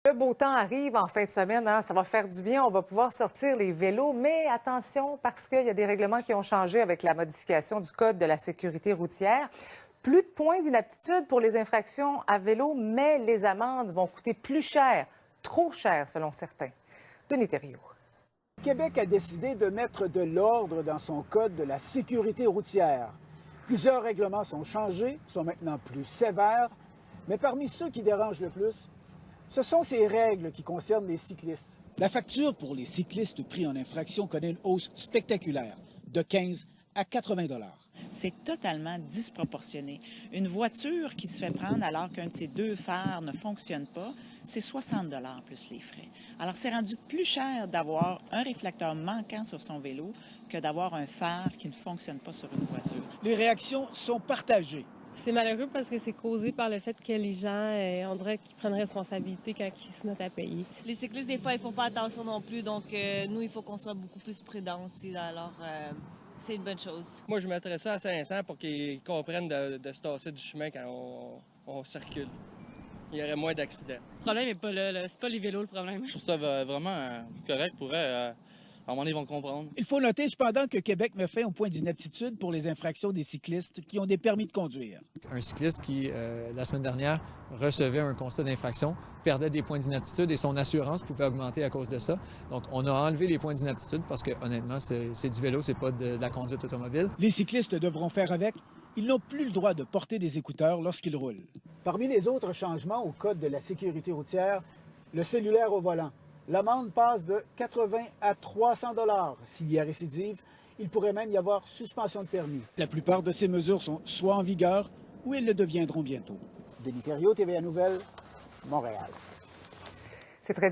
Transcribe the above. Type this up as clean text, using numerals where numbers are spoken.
Le beau temps arrive en fin de semaine, hein? Ça va faire du bien, on va pouvoir sortir les vélos, mais attention parce qu'il y a des règlements qui ont changé avec la modification du Code de la sécurité routière. Plus de points d'inaptitude pour les infractions à vélo, mais les amendes vont coûter plus cher, trop cher selon certains. Denis Thériault. Québec a décidé de mettre de l'ordre dans son Code de la sécurité routière. Plusieurs règlements sont changés, sont maintenant plus sévères, mais parmi ceux qui dérangent le plus, ce sont ces règles qui concernent les cyclistes. La facture pour les cyclistes pris en infraction connaît une hausse spectaculaire de 15 à 80 $. C'est totalement disproportionné. Une voiture qui se fait prendre alors qu'un de ses deux phares ne fonctionne pas, c'est 60 $ plus les frais. Alors, c'est rendu plus cher d'avoir un réflecteur manquant sur son vélo que d'avoir un phare qui ne fonctionne pas sur une voiture. Les réactions sont partagées. C'est malheureux parce que c'est causé par le fait que les gens, on dirait qu'ils prennent responsabilité quand ils se mettent à payer. Les cyclistes, des fois, ils font pas attention non plus, donc nous, il faut qu'on soit beaucoup plus prudents aussi. Alors, c'est une bonne chose. Moi, je mettrais ça à 500 pour qu'ils comprennent de se tasser du chemin quand on circule. Il y aurait moins d'accidents. Le problème n'est pas là, c'est pas les vélos le problème. Je trouve ça vraiment correct pour eux. À un moment donné, ils vont comprendre. Il faut noter cependant que Québec met fin au point d'inaptitude pour les infractions des cyclistes qui ont des permis de conduire. Un cycliste qui, la semaine dernière, recevait un constat d'infraction, perdait des points d'inaptitude et son assurance pouvait augmenter à cause de ça. Donc, on a enlevé les points d'inaptitude parce que, honnêtement, c'est du vélo, c'est pas de la conduite automobile. Les cyclistes devront faire avec. Ils n'ont plus le droit de porter des écouteurs lorsqu'ils roulent. Parmi les autres changements au Code de la sécurité routière, le cellulaire au volant. L'amende passe de 80 à 300 $ s'il y a récidive. Il pourrait même y avoir suspension de permis. La plupart de ces mesures sont soit en vigueur ou elles le deviendront bientôt. Denis Thériault, TVA Nouvelles, Montréal. C'est très